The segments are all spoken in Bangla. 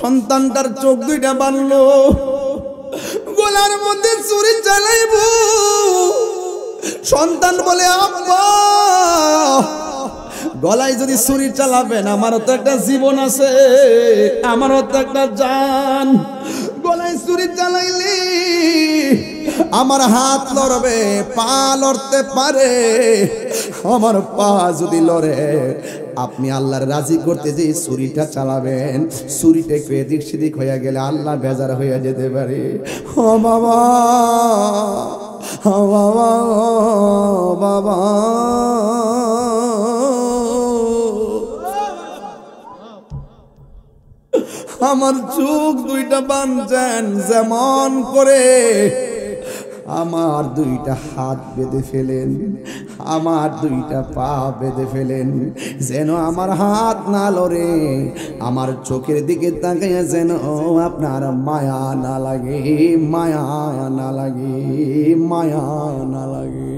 সন্তানটার চোখ দুইটা বানলো, গলার মধ্যে ছুরি চালাইব। সন্তান বলে আব্বা গলায় যদি ছুরি চালাবেন, আমারও তো একটা জীবন আছে, আমারও তো একটা জান। গলায় ছুরি চালাইলে আমার হাত লড়বে, পা লড়তে পারে। আমার পা যদি লড়ে, আপনি আল্লাহর রাজি করতে যে ছুরিটা চালাবেন, ছুরিটা একটু এদিক সেদিক হয়ে গেলে আল্লাহ বেজার হয়ে যেতে পারে। ও বাবা, ও বাবা, ও বাবা, আমার চোখ দুইটা বাঁধছেন যেমন করে, আমার দুইটা হাত বেঁধে ফেলেন, আমার দুইটা পা বেঁধে ফেলেন, যেন আমার হাত না লড়ে, আমার চোখের দিকে তাকাইয়া যেন আপনার মায়া না লাগে, মায়া না লাগে, মায়া না লাগে।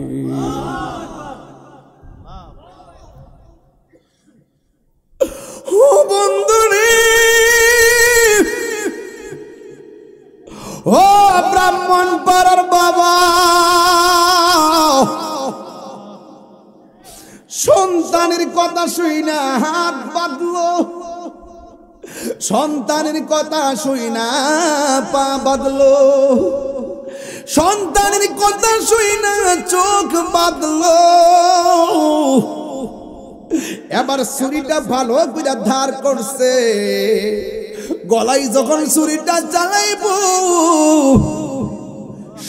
ও বন্ধুরে, ও ব্রাহ্মণ পাড়ার বাবা, সন্তানের কথা শুই না হাত বাঁধলো, সন্তানের কথা শুই না পা বাঁধলো, সন্তানের কথা শুই না চোখ বাঁধলো। এবার ছুরিটা ভালো করে ধার করছে, গলায় যখন ছুরিটা চালাইব,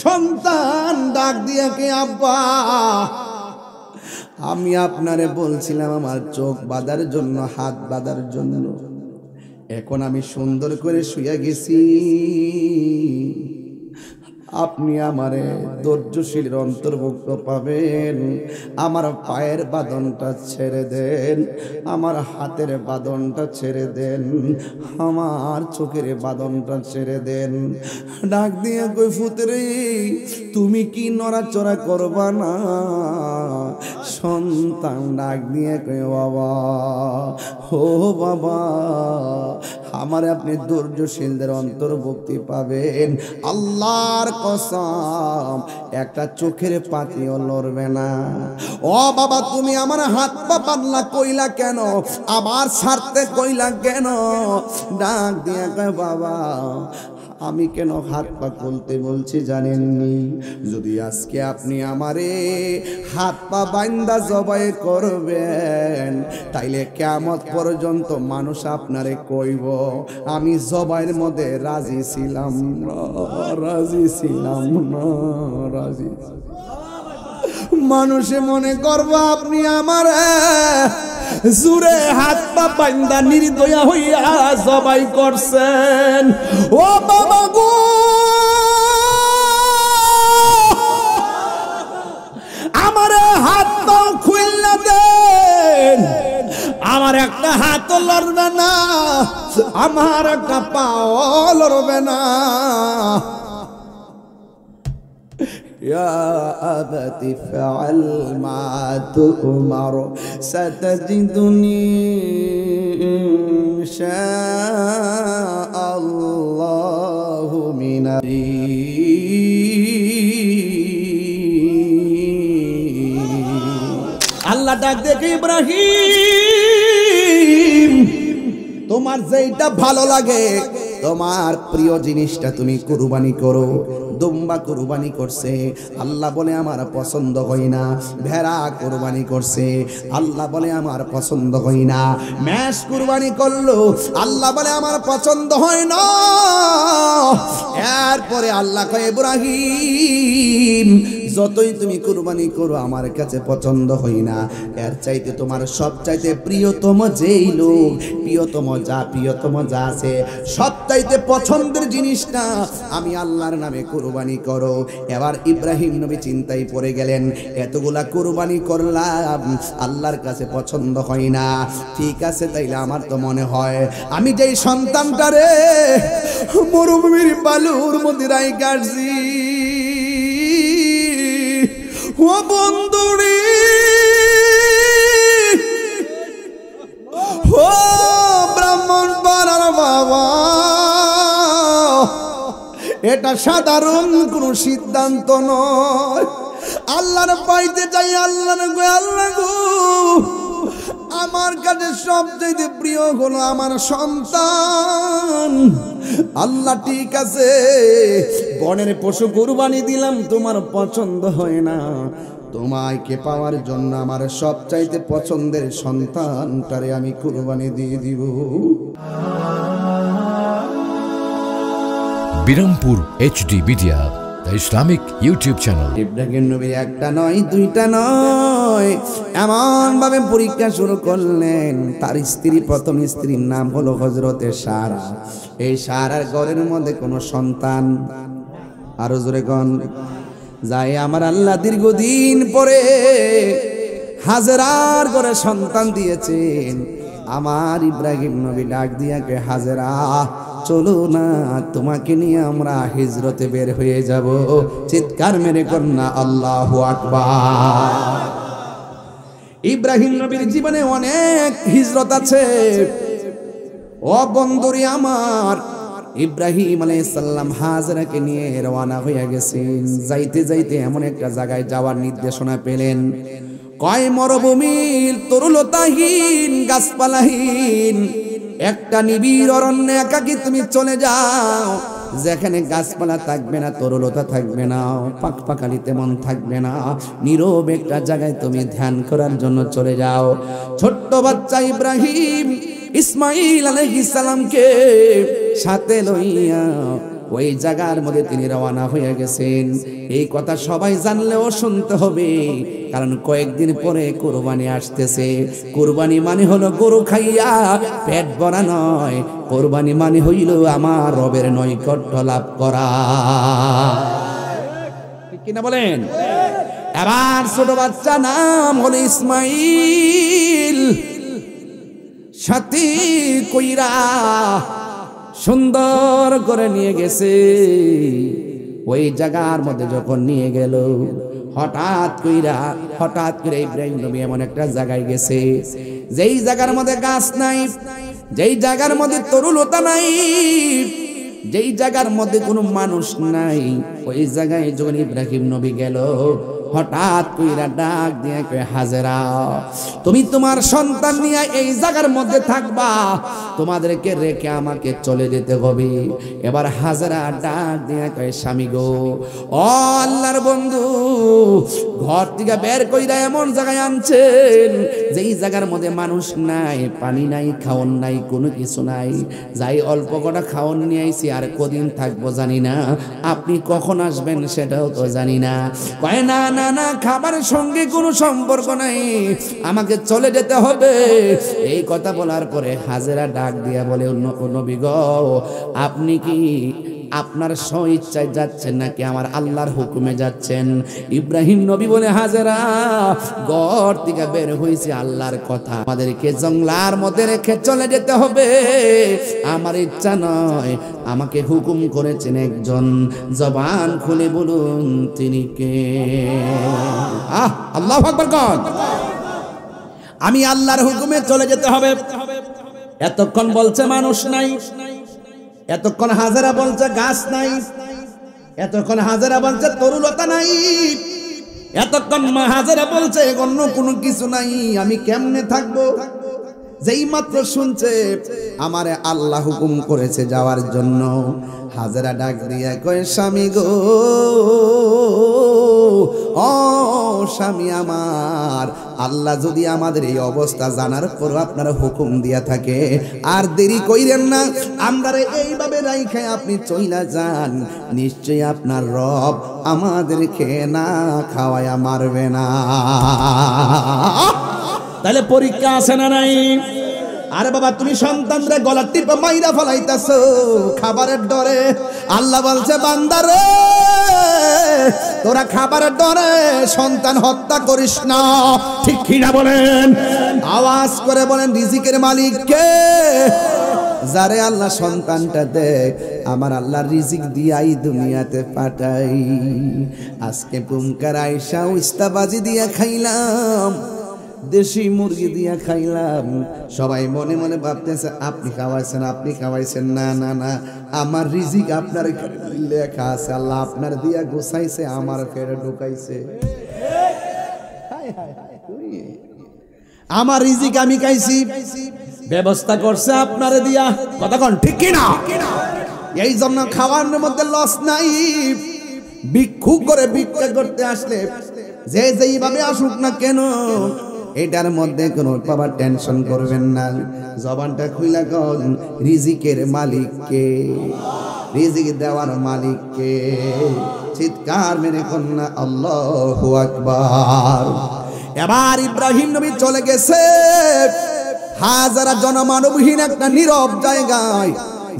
সন্তান ডাক দিয়া কে আব্বা, আমি আপনারে বলছিলাম আমার চোখ বাঁধার জন্য, হাত বাঁধার জন্য, এখন আমি সুন্দর করে শুয়ে গেছি, আপনি আমারে ধৈর্যশীলের অন্তর্ভুক্ত পাবেন। আমার পায়ের বাঁধনটা ছেড়ে দেন, আমার হাতের বাঁধনটা ছেড়ে দেন, আমার চোখের বাঁধনটা ছেড়ে দেন। ডাক দিয়ে কই ফুতরে, তুমি কি নড়াচড়া করবা না? সন্তান ডাক দিয়ে কই বাবা, ও বাবা, আমার আপনি ধৈর্যশীলদের অন্তর্ভুক্তি পাবেন। আল্লাহর কসম, একটা চোখের পাতিও লড়বে না। ও বাবা, তুমি আমার হাত পা বাঁধলা কইলা কেন? আবার ছাড়তে কইলা কেন? ডাক দিয়ে কয় বাবা, আমি কেন হাত পা খুলতে বলছি জানেননি? যদি আজকে আপনি আমারে হাত পা বান্দা জবাই করবেন, তাইলে কিয়ামত পর্যন্ত মানুষ আপনারে কইব আমি জবাইয়ের মধ্যে রাজি ছিলাম না, রাজি ছিলাম না, রাজি। মানুষে মনে করবো আপনি আমার জুরে হাত পা বান্দা নির্দয়া হইয়া জবাই করছেন। ও বাবা গো, আমার হাত পা খুলনা দেন, আমার একটা হাত লড়বে না, আমার একটা পাও লড়বে না। يا أبت فعل ما تؤمر ستجدني إن شاء الله من আল্লাহ ডাক দেখে ইব্রাহিম, তোমার যেটা ভালো লাগে, তোমার প্রিয় জিনিসটা তুমি কুরবানি করো। দুম্বা কুরবানি করছে, আল্লাহ বলে আমার পছন্দ হয় না। ভেড়া কুরবানি করছে, আল্লাহ বলে আমার পছন্দ হয় না। মেষ কুরবানি করলো, আল্লাহ বলে আমার পছন্দ হয় না। এরপরে আল্লাহ কয় ইব্রাহিম, যতই তুমি কুরবানি করো আমার কাছে পছন্দ হয় না। এর চাইতে তোমার সব চাইতে প্রিয়তম যেই লোক, প্রিয়তম যা আছে, সব চাইতে পছন্দের জিনিসটা আমি আল্লাহর নামে কুরবানি করো। এবার ইব্রাহিম নবী চিন্তায় পড়ে গেলেন, এতগুলা কুরবানি করলাম, আল্লাহর কাছে পছন্দ হয় না। ঠিক আছে, তাইলে আমার তো মনে হয় আমি যেই সন্তানটারে মরুভূমির বালুর মধ্যে রাই কাটছি, ও বন্ধুরে, ও ব্রাহ্মণ পাড়ার বাবা, এটা সাধারণ কোনো সিদ্ধান্ত নয়। আল্লাহর পাইতে চাই, আল্লাহর আল্লাহ গো, আমার কাছে সবচেয়ে প্রিয় হলো আমার সন্তান। আল্লাহ ঠিক আছে, বনের পশু কুরবানি দিলাম, তোমার পছন্দ হয় না, তোমাকে পাওয়ার জন্য আমার সবচাইতে পছন্দের সন্তানটারে আমি কুরবানি দিয়ে দিব। Birampur HD media, the Islamic YouTube channel. Ibrahim নবী একটা নয়, দুইটা নয়, এমন ভাবে পরীক্ষা শুরু করলেন। তার স্ত্রী, প্রথম স্ত্রীর নাম হলো হযরতে সারা। এই সারার ঘরের মধ্যে কোনো সন্তান, আরো জোরে কোন যায়, আমার আল্লাহ দীর্ঘদিন পরে হাজেরার ঘরে সন্তান দিয়েছেন। আমার ইব্রাহিম নবী ডাক দিয়া কে, হাজেরা চলো না, তোমাকে নিয়ে আমরা হিজরতে বের হয়ে যাব। চিৎকার মেরে কন্যা আল্লাহু আকবার। ইব্রাহিম নবীর জীবনে অনেক হিজরত আছে ও বন্ধুরি আমার। ইব্রাহিম আলাইহিস সালাম হাজেরাকে নিয়ে রওনা হয়ে গেছেন। যাইতে যাইতে এমন একটা জায়গায় যাওয়ার নির্দেশনা পেলেন, কয় মরুভূমির তরুলতাহীন, গাছপালাহীন একটা নিবিড় অরণ্যে একাকী তুমি চলে যাও, যেখানে গাছপালা থাকবে না, তরুলতা থাকবে না, পাকপাকালি তেমন থাকবে না, নীরব একটা জায়গায় তুমি ধ্যান করার জন্য চলে যাও। ছোট্ট বাচ্চা ইব্রাহিম ইসমাইল আলাইহিস সালামকে সাথে লইয়া ওই জায়গার মধ্যে তিনি রওনা হয়ে গেছেন। এই কথা সবাই জানলেও শুনতে হবে, কারণ কয়েকদিন পরে কুরবানি আসতেছে। কুরবানি মানে হলো গরু খাইয়া পেট ভরা নয়, কুরবানি মানে হইল আমার রবের নৈকট্য লাভ করা। ঠিক কিনা বলেন? এবার ছোট বাচ্চা নাম হলো ইসমাইল, সাথী কইরা সুন্দর করে নিয়ে গেছে। ওই জায়গার মধ্যে যখন নিয়ে গেল, হঠাৎ করে ইব্রাহিম নবী এমন একটা জায়গায় গেছে, যেই জায়গার মধ্যে গাছ নাই, যেই জায়গার মধ্যে তরুলতা নাই, যেই জায়গার মধ্যে কোনো মানুষ নাই, ওই জায়গায় যখন ইব্রাহিম নবী গেল, হঠাৎ কইরা ডাক দিয়ে কয়, হাজেরা তুমি তোমার সন্তান নিয়ে এই জায়গার মধ্যে থাকবা, তোমাদেরকে রেখে আমাকে চলে যেতে হবে। এবার হাজেরা ডাক দিয়ে কয়, স্বামী গো, ও আল্লাহর বন্ধু, ঘর থেকে বের কইরা এমন জায়গায় আনছেন যেই জায়গার মধ্যে মানুষ নাই, পানি নাই, খাওন নাই, কোনো কিছু নাই, যাই অল্প কটা খাওন নিয়ে আইছি, আর কদিন থাকবো জানি না, আপনি কখন আসবেন সেটাও তো জানি না। কয় না না না, খাবারের সঙ্গে কোনো সম্পর্ক নাই, আমাকে চলে যেতে হবে। এই কথা বলার পরে হাজেরা ডাক দিয়া বলে, নবী গো, আপনি কি আপনার স্বইচ্ছায় যাচ্ছেন নাকি আমার আল্লাহর হুকুমে যাচ্ছেন? ইব্রাহিম নবী বলে, হাজেরা ঘর থেকে বের হয়েছে আল্লাহর কথা, আমাদেরকে জঙ্গলার মধ্যে রেখে চলে যেতে হবে, আমার ইচ্ছা নয়, আমাকে হুকুম করেছেন একজন, জবান খুলে বলুন তিনি কে? আল্লাহু আকবার কোন? আমি আল্লাহর হুকুমে চলে যেতে হবে। এতক্ষণ বলছে মানুষ নাই, এতক্ষণ হাজেরা বলছে গাছ নাই, এতক্ষণ হাজেরা বলছে তরুলতা নাই, এতক্ষণ হাজেরা বলছে অন্য কোনো কিছু নাই, আমি কেমনে থাকবো? যেই মাত্র শুনছে আমারে আল্লাহ হুকুম করেছে যাওয়ার জন্য, হাজেরা ডাক দিয়া কয়, স্বামী গো, ও স্বামী আমার, আল্লাহ যদি আমাদের এই অবস্থা জানার পর আপনার হুকুম দিয়া থাকে, আর দেরি কইরেন না, আমরা এইভাবে রাইখে আপনি চইলা যান, নিশ্চয়ই আপনার রব আমাদেরকে না খাওয়ায়া মারবে না। তাহলে পরীক্ষা আছে না নাই? আরে বাবা, তুমি সন্তানরে গলা টিপে মাইরা ফলাইতাছো খাবারের ডরে। আল্লাহ বলছে, বান্দারে তোরা খাবারের ডরে সন্তান হত্যা করিস না। ঠিক কিনা বলেন? আওয়াজ করে বলেন, রিজিকের মালিক কে? যারে আল্লাহ সন্তানটা দেয়, আমার আল্লাহ রিজিক দিয়াই দুনিয়াতে পাঠাই। আজকে পুমকার আয়সা উস্তাবাজি দিয়া খাইলাম, দেশি মুরগি দিয়া খাইলাম। সবাই মনে মনে ভাবতেছে আপনি খাওয়াইছেন। না না না, আমার রিজিক আপনার লেখা আছে, আল্লাহ আপনার দিয়া গোছাইছে, আমার ফেরে ঢুকাইছে। আমার রিজিক আমি খাইছি, ব্যবস্থা করছে আপনারে দিয়া। কথা কোন ঠিক কিনা? এই জন্য খাওয়ার মধ্যে লস নাই। ভিক্ষু করে ভিক্ষা করতে আসলে যে যেইভাবে আসুক না কেন, এটার মধ্যে কোনো বাবা টেনশন করবেন না। জবানটা খুইলা কন, রিজিকের মালিক কে? রিজিক দেওয়ার মালিক কে? চিৎকার মেরে কন্যা আল্লাহু আকবার। এবার ইব্রাহিম নবী চলে গেছে হাজারা জনমানবহীন একটা নীরব জায়গায়।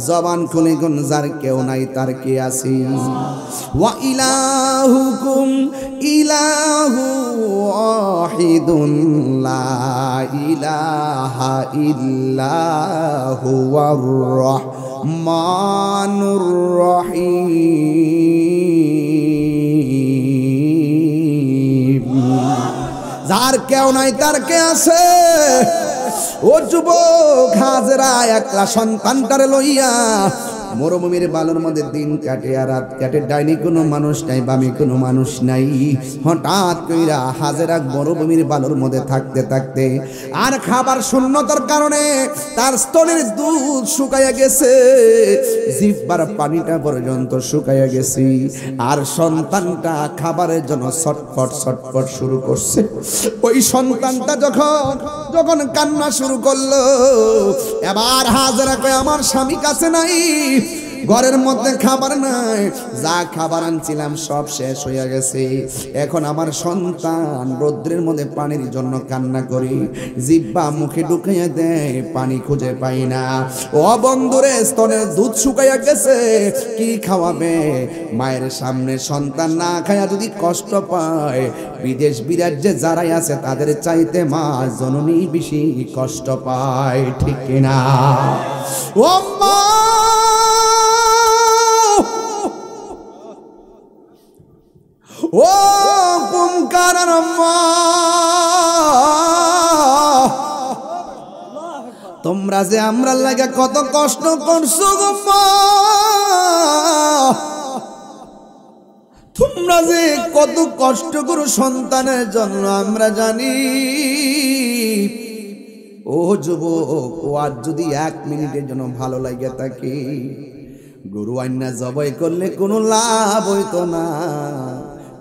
জবান খুলে কোন যার কেউ নাই তার কে আছে? ওয়া ইলাহুকুম ইলাহু ওয়াহিদুন লা ইলাহা ইল্লা হুয়ার রহমানুর রহিম। যার কেউ নাই তার কে আছে? ও যুবক, হাজেরা একলা সন্তানটারে লইয়া মরুভূমির বালুর মধ্যে দিন কাটে আর রাত কাটে। ডাইনি কোনো মানুষ নাই, বামে কোনো মানুষ নাই। হঠাৎ কইরা হাজেরা মরুভূমির বালুর মধ্যে থাকতে থাকতে আর খাবার শূন্যতার কারণে তার স্তনের দুধ শুকাইয়া গেছে, জিহ্বার পানিটা পর্যন্ত শুকাইয়া গেছে। আর সন্তানটা খাবারের জন্য ছটফট শুরু করছে। ওই সন্তানটা যখন কান্না শুরু করলো, এবার হাজেরা কয় আমার স্বামী কাছে নাই, ঘরের মধ্যে খাবার নাই, যা খাবার আনছিলাম সব শেষ হয়ে গেছে। এখন আমার সন্তান রৌদ্রের মধ্যে পানির জন্য কান্না করি, জিহ্বা মুখে ঢুকাইয়া দেয়, পানি খুঁজে পাই না। ও বন্ধুরে, স্তনের দুধ শুকাইয়া গেছে, কি খাওয়াবে? মায়ের সামনে সন্তান না খায়া যদি কষ্ট পায়, বিদেশ বিরাজ্যে যারাই আছে তাদের চাইতে মা জননী বেশি কষ্ট পায়, ঠিক কিনা? ও মা, ও পুমকার আম্মা, তোমরা যে আমরা লাগে কত কষ্ট করছো গো মা, তোমরা যে কত কষ্ট করো সন্তানের জন্য আমরা জানি। ও যুবক, ও আজ যদি 1 মিনিটের জন্য ভালো লাগে থাকে, গরু আইনা জবাই করলে কোনো লাভ হইতো না,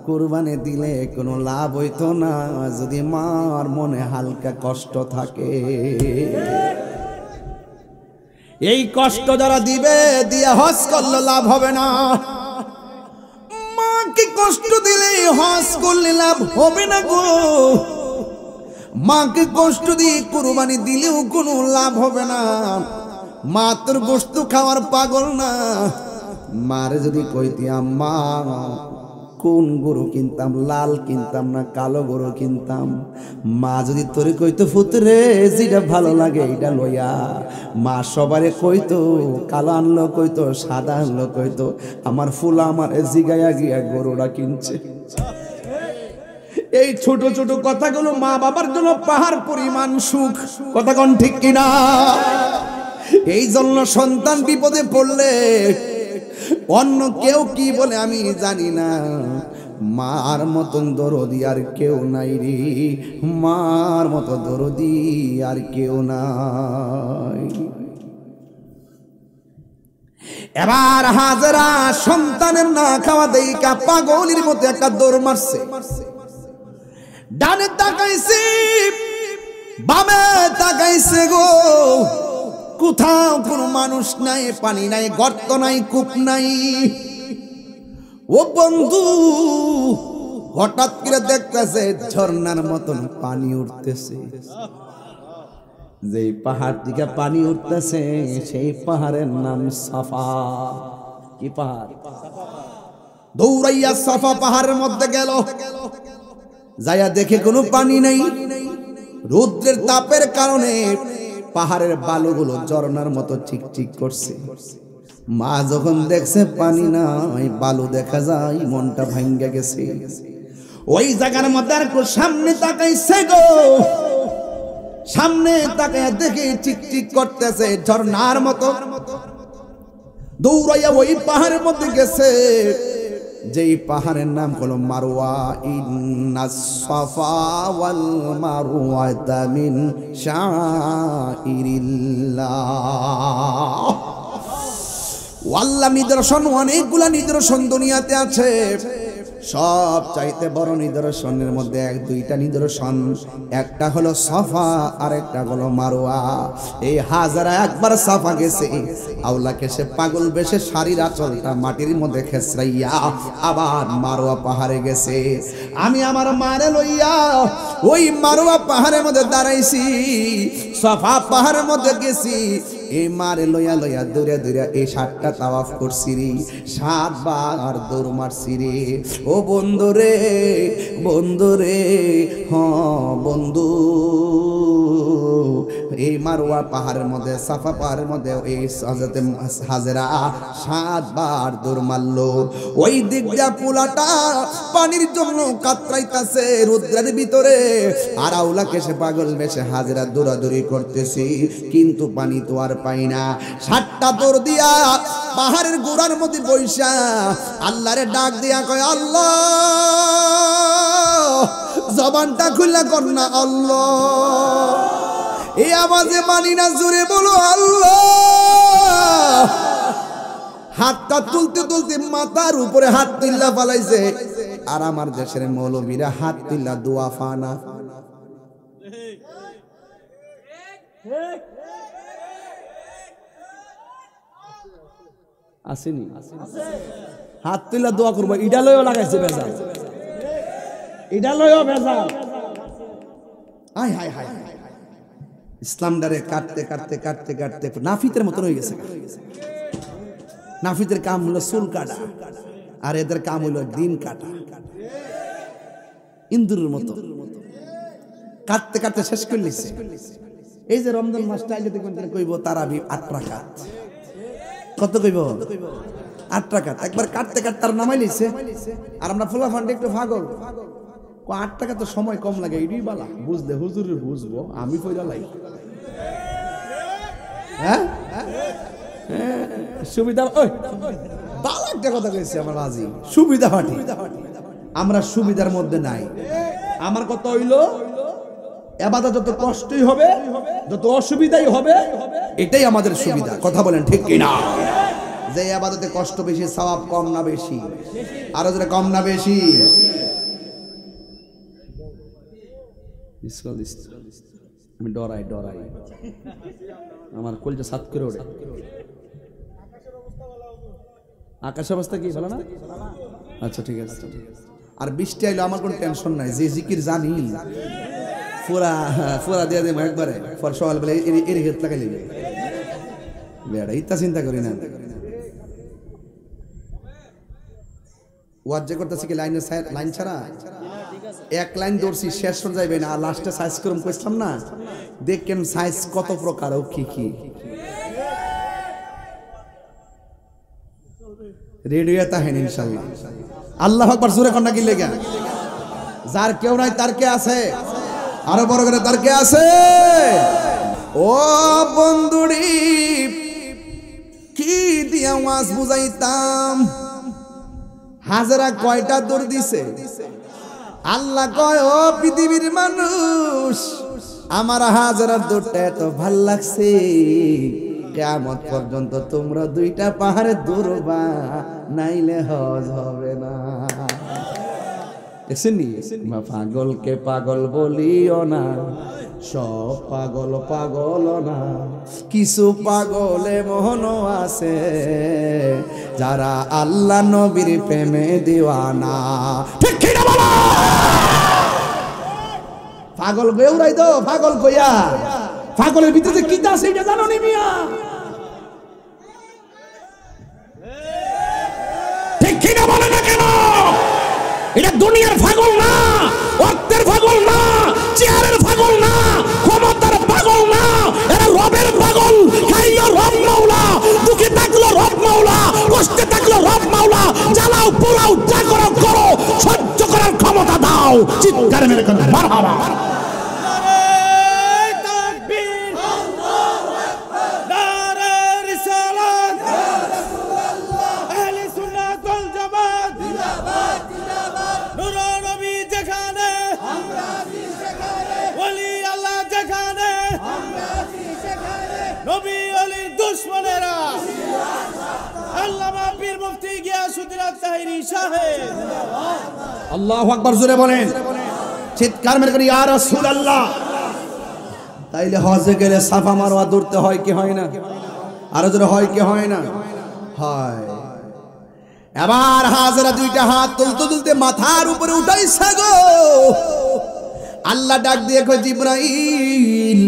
কুরবানি দিলে কোনো লাভ হইতো না, যদি মার মনে হালকা কষ্ট থাকে। এই কষ্ট যারা দিবে, দিয়ে হজ করলে লাভ হবে না। মাকে কষ্ট দিলে হজ করলে লাভ হবে না গো। মাকে কষ্ট দিয়ে কুরবানি দিলেও কোনো লাভ হবে না। মা তোর গোশত খাওয়ার পাগল না। মারে যদি কইতি আম্মা কোন গরু কিনতাম, লাল কিনতাম না কালো গরু কিনতাম, মা যদি তোরে কইতো ফুতরে যেটা ভালো লাগে এটা লইয়া, মা সবারে কইতো, কালো আনলো কইতো, সাদা আনলো কইতো, আমার ফুলা আমার জিগাইয়া গিয়া গরুটা কিনছে। এই ছোট ছোট কথাগুলো মা বাবার জন্য পাহাড় পরিমাণ সুখ, কথা কোন ঠিক কিনা? এই জন্য সন্তান বিপদে পড়লে অন্য কেউ কি বলে আমি জানি না, মার মতন দরদি আর কেউ নাই রে, মার মতো দরদি আর কেউ নাই। এবার হাজেরা সন্তানের না খাওয়া দেইকা পাগলির মতো একটা দৌড় মারছে। ডানে তাকাইছে, বামে তাকাইছে গো, কোথাও কোনো মানুষ নাই, পানি নাই, গর্ত নাই, কূপ নাই। ও বন্ধু, হঠাৎ করে দেখতেছে ঝর্ণার মতন পানি উঠতেছে। যেই পাহাড় থেকে পানি উঠতেছে সেই পাহাড়ের নাম সাফা। কি পাহাড়? দৌড়াইয়া সাফা পাহাড়ের মধ্যে গেল, যাইয়া দেখে কোনো পানি নাই। রৌদ্রের তাপের কারণে পাহাড়ের বালুগুলো ঝর্ণার মতো চিকচিক করছে। মা যখন দেখছে পানি নাই, বালু দেখা যায়, মনটা ভাঙ্গা গেছে। ওই জায়গার মধ্যে আর সামনে তাকাইছে গো, সামনে তাকে দেখে চিকচিক করতেছে ঝর্ণার মতো, দৌড়াইয়া ওই পাহাড়ের মধ্যে গেছে, যেই পাহাড়ের নাম হলো মারওয়া। ইন্নাস সাফা ওয়াল মারওয়াতা মিন শাইরিল্লাহ। আল্লাহ নিদর্শন, অনেকগুলা নিদর্শন দুনিয়াতে আছে, সব চাইতে বড় নিদর্শনের মধ্যে এক দুইটা নিদর্শন, একটা হলো সাফা আর একটা হলো মারওয়া। এই হাজারা একবার সাফা গেছে, আওলাকে সে পাগল বেশে শাড়ির আঁচলটা মাটির মধ্যে খেসরাইয়া আবার মারওয়া পাহাড়ে গেছে। আমি আমার মারে লইয়া ওই মারওয়া পাহাড়ের মধ্যে দাঁড়াইছি, সাফা পাহাড়ের মধ্যে গেছি, এই মারে লইয়া লইয়া দৌড়ে দৌড়ে এই 7টা তাওয়াফ করছি রে, 7 বার দৌড় মারছি রে। ও বন্ধু রে, বন্ধু রে, বন্ধু, এই মারওয়া পাহাড়ের মধ্যে, সাফা পাহাড়ের মধ্যে এই হযরতে হাজেরা 7 বার দৌড় মারলো। ওই দিক দিয়া পোলাটা পানির জন্য কাতরাইতাছে রুদ্রের ভিতরে, আর আওলাকে সে পাগল বেশে হাজেরা দৌড়াদৌড়ি করতেছি, কিন্তু পানি তো আর পাই না। 7টা দৌড় দিয়া পাহাড়ের গোড়ার মধ্যে বইসা আল্লাহরে ডাক দিয়া কয়, আল্লাহ, জবানটা খুললা কর না আল্লাহ। এই আওয়াজে মানি না, জোরে বলো আল্লাহ। হাতটা তুলতে তুলতে মাথার উপরে হাত তুল্লা ফালাইছে, আর আমার দেশের মৌলবীরা হাত তুল্লা দোয়া ফানা। আসেনি হাত তুল্লা দোয়া করবো, ইডা লয়ও লাগাইছে বেজাল, ইডা লয়ও বেজাল। হায় হায় হায়, ইসলামটারে কাটতে কাটতে কাটতে কাটতে নাফিতের মতন হয়ে গেছে। নাফিতের কাম হলো চুল কাটা, আর এদের কাম হলো দিন কাটা, ইন্দুরের মতো কাটতে কাটতে শেষ করে নিচ্ছে। এই যে রমজান মাসটা আইলে দেখবেন কইব তারাবি 8 রাকাত, কত কইব 8 রাকাত, একবার কাটতে কাটতে তার নামাই লিছে। আর আমরা ফুলা ফান্ডে একটু পাগল, 8 টাকা তো সময় কম লাগে, এটাই বালা, বুঝলে হুজুরের বুঝবো, আমি কইরা লাই। হ্যাঁ সুবিধা, ওই বালা একটা কথা কইছে আমার রাজি, সুবিধা হাঁটি, আমরা সুবিধার মধ্যে নাই। আমার কথা হইল ইবাদত যত কষ্টই হবে, যত অসুবিধাই হবে, এটাই আমাদের সুবিধা। কথা বলেন ঠিক কিনা? যে ইবাদতে কষ্ট বেশি, সওয়াব কম না বেশি? আরো যেটা কম না বেশি? আমি ডরাই ডরাই, আমার কলজা সাত করে ওঠে। আকাশের অবস্থা কি ভালো না? আচ্ছা ঠিক আছে। আর বৃষ্টি আইলো আমার কোনো টেনশন নাই, যে জিকির জানি ফুরা ফুরা দিয়ে দেবো একবারে, পর সকালবেলা এর হেত লাগাই নেবে বেড়া, ইত্যা চিন্তা করি না। ওয়াজ যে করতেছি কি লাইন ছাড়া, এক লাইন দৌড়ছি শেষ হয়ে যাবে না, লাস্টে সাইজ করুম কইছিলাম না, দেখেন সাইজ কত প্রকার ও কি কি। রেডিও তাহেন ইনশাআল্লাহ। আল্লাহু আকবার, জোরে কন্যা কি লেগে, যার কেউ নাই তার কে আছে, আরো বড় করে তার কে আছে। ও বন্ধুরি, কি দিয়া ওয়াজ বুঝাইতাম, হাজারা কয়টা দৌড় দিছে। আল্লাহ কয়, ও পৃথিবীর মানুষ, আমার হাজারার দৌড়টা এত ভাল লাগছে, কিয়ামত পর্যন্ত তোমরা 2টা পাহাড়ে দৌড়বা, নাইলে হজ হবে না। পাগলকে পাগল বলিও না, সব পাগল পাগল না, কিছু পাগলে মন আছে, যারা আল্লাহ নবীর প্রেমে দিওয়ানা। ঠিক কি না বলো? পাগল বেউরাই দো, পাগল কইয়া, পাগলের ভিতরে কি আছে এটা জানো নি মিয়া? ঠিক কি না বলে না কেন? এটা দুনিয়ার পাগল না, অর্থের পাগল না, চেয়ারের পাগল না, ক্ষমতার পাগল না, এরা রবের পাগল। খাইলো রব মাওলা, দুঃখে থাকলো রব মাওলা, কষ্টে থাকলো রব মাওলা, জ্বালাও পোড়াও যা করো করো, সহ্য করার ক্ষমতা দাও। চিৎকার মেরে কেন মারহাবা। সুদিরা তাহেরি সাহেব। আল্লাহু আকবার, জোরে বলেন, চিৎকার মেরে করি ইয়া রাসূলুল্লাহ। তাইলে হজে গেলে সাফা মারওয়া দৌড়তে হয় কি হয় না? আরো জোরে হয় কি হয় না? হয়। এবার হাজরা দুইটা হাত তুলতে তুলতে মাথার উপরে উঠাইছে গো। আল্লাহ ডাক দিয়ে কয় জিবরাইল,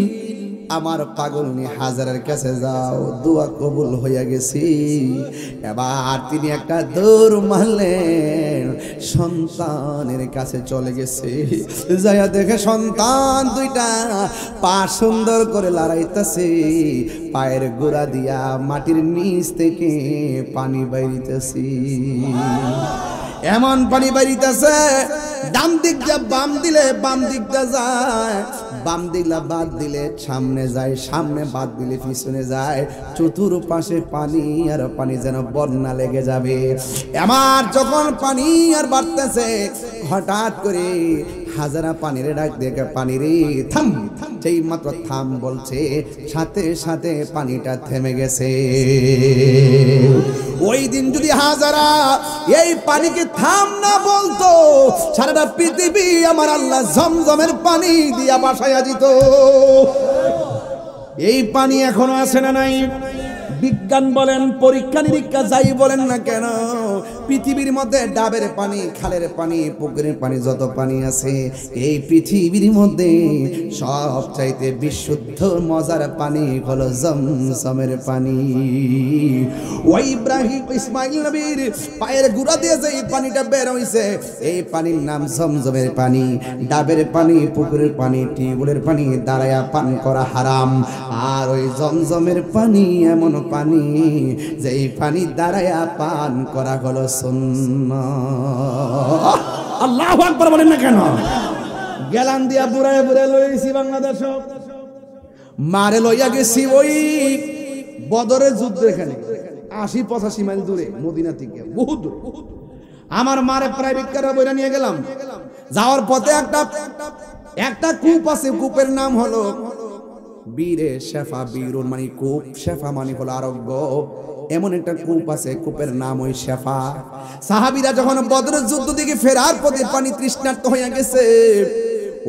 আমার পাগলনি হাজারের কাছে যাও, দোয়া কবুল হইয়া গেছি। এবার তিনি একটা দৌড় মারলেন, সন্তানের কাছে চলে গেছে। যাইয়া দেখে সন্তান দুইটা পা সুন্দর করে লড়াইতেছে, পায়ের গোড়া দিয়া মাটির নিচ থেকে পানি বাইরিতেছে। এমন পানি বাইরিতেছে, ডান দিক যা বাম দিলে বাম দিকটা যায়, বাম দিকলা বাদ দিলে সামনে যায়, সামনে বাদ দিলে পিছনে যায়, চতুর্পাশে পানি আর পানি, যেন বন্যা লেগে যাবে। আমার যখন পানি আর বাড়তেছে, হঠাৎ করে হাজারা পানিরে ডাক দেখে, পানি রে থাম। যেই মাত্র থাম বলছে, সাথে সাথে পানিটা থেমে গেছে। ওই দিন যদি হাজারা এই পানিকে থাম না বলতো, সারাটা পৃথিবী আমার আল্লাহ জমজমের পানি দিয়া বাসায়া দিত। এই পানি এখনো আছে না নাই? বিজ্ঞান বলেন, পরীক্ষা নিরীক্ষা যাই বলেন না কেন, পৃথিবীর মধ্যে ডাবের পানি, খালের পানি, পুকুরের পানি, যত পানি আছে এই পৃথিবীর মধ্যে সব চাইতে বিশুদ্ধ মজার পানি হলো জমজমের পানি। ওই ইব্রাহিম ইসমাইল নবীর পায়ের গুড়া দিয়ে যে পানিটা বের হইছে, এই পানির নাম জমজমের পানি। ডাবের পানি, পুকুরের পানি, টিউবওয়েলের পানি দাঁড়ায়া পান করা হারাম। আর ওই জমজমের পানি এমন পানি, যেই পানি দাঁড়ায়া পান করা হলো সুন্নাহ। আল্লাহু আকবার বলেন না কেন? গেলান দিয়া বুড়ায় বুড়ায় লইছি বাংলাদেশ, মারে লইয়া গেছি ওই বদরের যুদ্ধ, এখানে ৮০-৮৫ মাইল দূরে, মদিনা থেকে বহুত দূর। আমার মারে প্রাইভেট কারে বইরা নিয়ে গেলাম। যাওয়ার পথে একটা কূপ আছে, কূপের নাম হলো বীরে শেফা। বীরুন মানে কূপ, শেফা মানে হলো আরোগ্য। এমন একটা কূপ আছে, কূপের নাম ওই শেফা। সাহাবীরা যখন বদরের যুদ্ধ থেকে ফেরার পথে পানি তৃষ্ণার্ত হয়ে গেছে,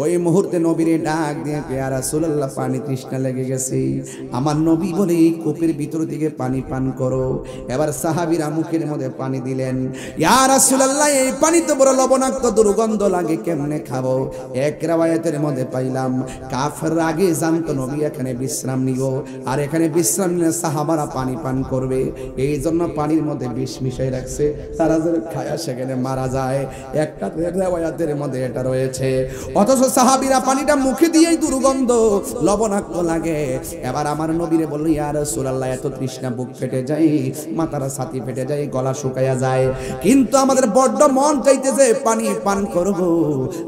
ওই মুহূর্তে নবীরে ডাক দিয়ে, ইয়া রাসূলুল্লাহ, পানি তৃষ্ণা লেগে গেছে, আমার নবী বলে এই কূপের ভিতর থেকে পানি পান করো। এবার সাহাবীরা মুখের মধ্যে পানি দিলেন। ইয়া রাসূলুল্লাহ, এই পানি তো বড় লবণাক্ত, দুর্গন্ধ লাগে, কেমনে খাবো? এক riwayতের মধ্যে পাইলাম, কাফের আগে জানতো নবী এখানে বিশ্রাম নিব, আর এখানে বিশ্রাম নিয়ে সাহাবারা পানি পান করবে, এই জন্য পানির মধ্যে বিষ মিশাই রাখছে, তারা যেন খায়া সেখানে মারা যায়। একটা riwayতের মধ্যে এটা রয়েছে। অথচ সাহাবীরা পানিটা মুখে দিয়েই দুর্গন্ধ, লবণাক্ত লাগে। এবার আমার নবীরে বলল, ইয়া রাসূলুল্লাহ, এত তৃষ্ণা, বুক ফেটে যায়, মাথার ছাতি ফেটে যায়, গলা শুকায়া যায়, কিন্তু আমাদের বড্ড মন চাইতেছে পানি পান করব।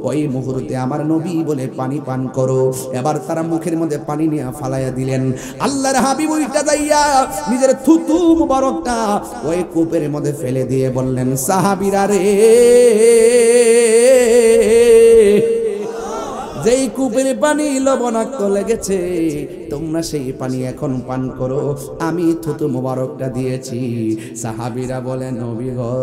ওই মুহূর্তে আমার নবী বলে পানি পান করো। এবার তারা মুখের মধ্যে পানি নিয়ে ফালাইয়া দিলেন। আল্লাহর হাবিব উল্টা যাইয়া নিজের থুতু মুবারকটা ওই কূপের মধ্যে ফেলে দিয়ে বললেন, সাহাবীরা রে, যেই কূপের পানি লবণাক্ত লেগেছে, তোমরা সেই পানি এখন পান করো, আমি থুতু মুবারকটা দিয়েছি। সাহাবীরা বলেন, নবী গো,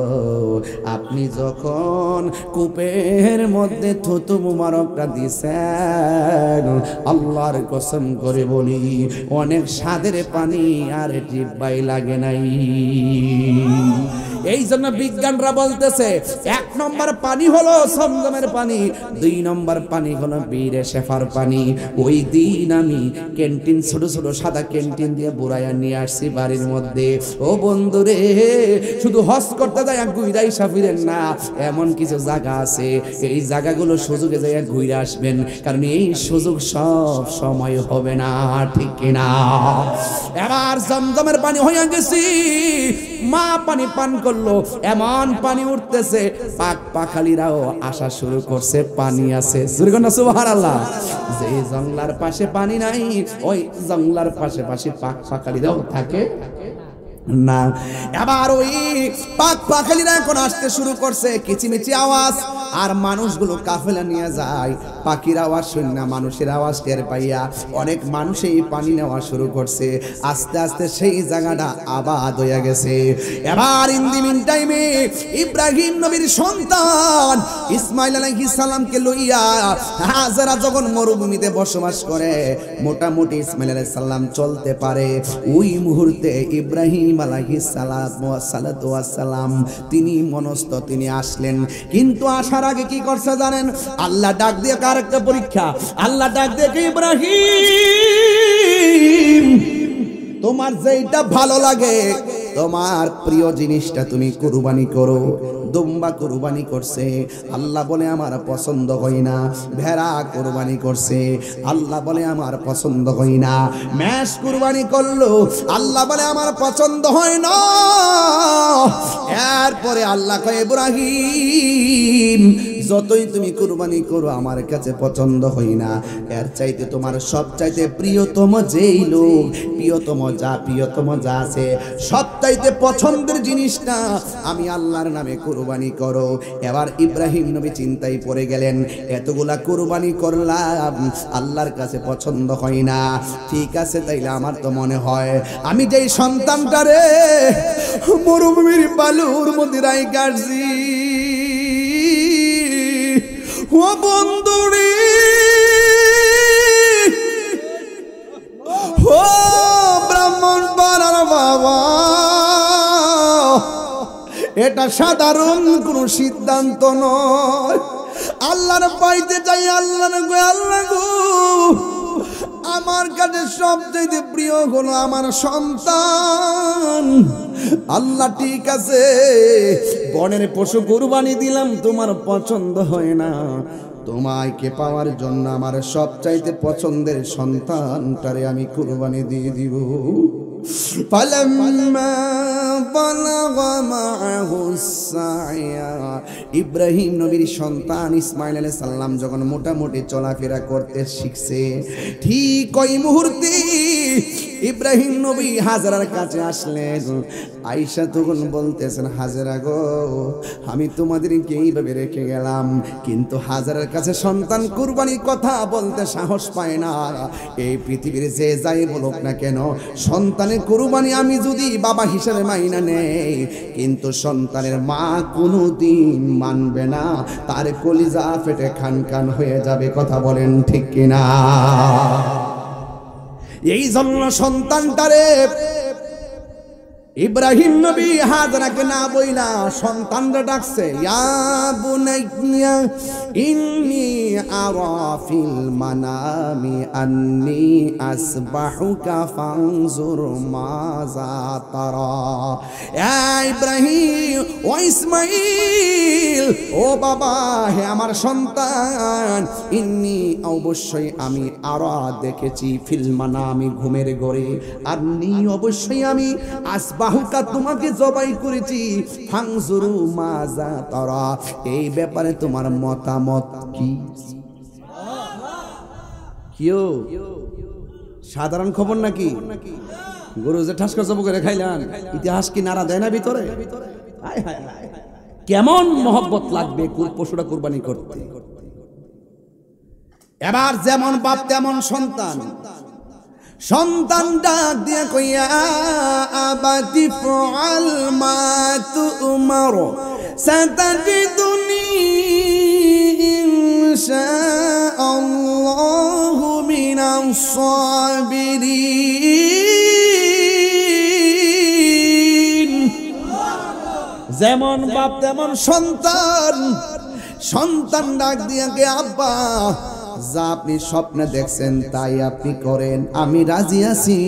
আপনি যখন কূপের মধ্যে থুতু মুবারকটা দিয়েছেন, আল্লাহর কসম করে বলি, অনেক স্বাদের পানি আর জিহ্বায় লাগে নাই। এই জন্য বিজ্ঞানরা বলতেছে, ১ নম্বর পানি হলো জমজমের পানি, ২ নম্বর পানি হলো বীরে শেফার পানি। ওই দিন আমি ক্যান্টিন, ছোট ছোট সাদা ক্যান্টিন দিয়ে বুড়াইয়া নিয়ে আসছি বাড়ির মধ্যে। ও বন্ধুরে, শুধু হজ করতে যায় ঘুরাই সাফিরেন না, এমন কিছু জায়গা আছে, এই জায়গাগুলো সুযোগে যায় ঘুরে আসবেন, কারণ এই সুযোগ সব সময় হবে না, ঠিক কিনা? এবার জমজমের পানি হইয়া গেছি, মা পানি পান করলো, এমন পানি উঠতেছে, পাক পাখালিরাও আসা শুরু করছে, পানি আছে। সুবহানাল্লাহ। যে জংলার পাশে পানি নাই, ওই জংলার পাশে পাশে পাক পাখালিরাও থাকে, না। এবার ওই পাক পাখালিরা এখন আসতে শুরু করছে, কিচিমিচি আওয়াজ, আর মানুষগুলো কাফেলা নিয়ে যায়। পাখির আওয়াজ শুন না, মানুষের আওয়াজ টের পাইয়া অনেক মানুষ এই পানি নেওয়া শুরু করছে। আস্তে আস্তে সেই জায়গাটা আবাদ হয়ে গেছে। এবার ইন দি মিন টাইমে ইব্রাহিম নবীর সন্তান ইসমাইল আলাইহিস সালামকে লইয়া হাজেরা যখন মরুভূমিতে বসবাস করে, মোটামুটি ইসমাইল আলাইহিস সালাম চলতে পারে, ওই মুহূর্তে ইব্রাহিম আলাইহিস সালাতু ওয়াস সালাম তিনি মনস্থ, তিনি আসলেন। কিন্তু আসার আগে কি করছে জানেন? আল্লাহ ডাক দিয়ে কার একটা পরীক্ষা, আল্লাহ ডাক দিয়ে ইব্রাহিম তোমার যেটা ভালো লাগে, তোমার প্রিয় জিনিসটা তুমি কুরবানি করো। দুম্বা কুরবানি করছে, আল্লাহ বলে আমার পছন্দ হয় না। ভেড়া কুরবানি করছে, আল্লাহ বলে আমার পছন্দ হয় না। মেষ কুরবানি করলো, আল্লাহ বলে আমার পছন্দ হয় না। এরপরে আল্লাহ কয় ইব্রাহিম যতই তুমি কুরবানি করো আমার কাছে পছন্দ হয় না। এর চাইতে তোমার সব চাইতে প্রিয়তম যেই লোক, প্রিয়তম যা আছে, সব চাইতে পছন্দের জিনিসটা আমি আল্লাহর নামে কুরবানি করো। এবার ইব্রাহিম নবী চিন্তায় পড়ে গেলেন, এতগুলা কুরবানি করলাম, আল্লাহর কাছে পছন্দ হয় না। ঠিক আছে, তাইলে আমার তো মনে হয় আমি যেই সন্তানটারে মরুভূমির বালুর মধ্যে রাই কাটছি, ও বন্ধুরে, ও ব্রাহ্মণ পাড়ার বাবা, এটা সাধারণ কোন সিদ্ধান্ত নয়। আল্লাহর পাইতে চাই, আল্লাহর গো, আমার কাছে সবচেয়ে প্রিয় হলো আমার সন্তান। আল্লাহ ঠিক আছে, বনের পশু কুরবানি দিলাম, তোমার পছন্দ হয় না, তোমাকে পাওয়ার জন্য আমার সবচাইতে পছন্দের সন্তানটারে আমি কুরবানি দিয়ে দিব। ইব্রাহিম নবীর সন্তান ইসমাইল আলাইহিস সালাম যখন মোটামুটি চলাফেরা করতে শিখছে, ঠিক ওই মুহূর্তে ইব্রাহিম নবী হাজেরার কাছে আসলেন। আয়েশা তখন বলতেছেন, হাজেরা গো, আমি তোমাদেরকে এইভাবে রেখে গেলাম, কিন্তু হাজেরার কাছে সন্তান কুরবানির কথা বলতে সাহস পায় না। এই পৃথিবীর যে যাই বলুক না কেন, সন্তানের কুরবানি আমি যদি বাবা হিসেবে মাইনা নেই, কিন্তু সন্তানের মা কোনোদিন মানবে না, তার কলিজা ফেটে খান খান হয়ে যাবে। কথা বলেন ঠিক কিনা? এই জন্য সন্তানটারে ইব্রাহিম নবী হাজরাকে না বইলা সন্তানরা ডাকছে, ইয়া বুনাইয়া ইন্নী আরা ফিল মানামি আন্নী আসবাহুকা ফানজুর মাজা তারা। ইব্রাহিম ও ইসমাইল, ও বাবা, হে আমার সন্তান, ইন্নী অবশ্যই আমি আরা দেখেছি, ফিল মানামি ঘুমের ঘরে, আন্নী অবশ্যই আমি আসবাহুকা তোমাকে জবাই করেছি, ফানজুরু মাজা তারা, এই ব্যাপারে তোমার মতামত কি? কিও সাধারণ খবর নাকি? গরু যে ঠাসকা চপ করে খাইলাম, ইতিহাস কি নাড়া দেয় না ভিতরে? কেমন মহব্বত লাগবে পশুটা কুরবানি করতে। এবার যেমন বাপ তেমন সন্তান। সন্তান ডাক দিয়ে কইয়া, আবাতি ফাল মা তুমার সাতাজিদুনি ইনশাআল্লাহু মিনাস সাবিরিন। যেমন বাপ তেমন সন্তান। সন্তান ডাক দিয়ে কে, আব্বা, যা আপনি স্বপ্নে দেখছেন তাই আপনি করেন, আমি রাজি আছি,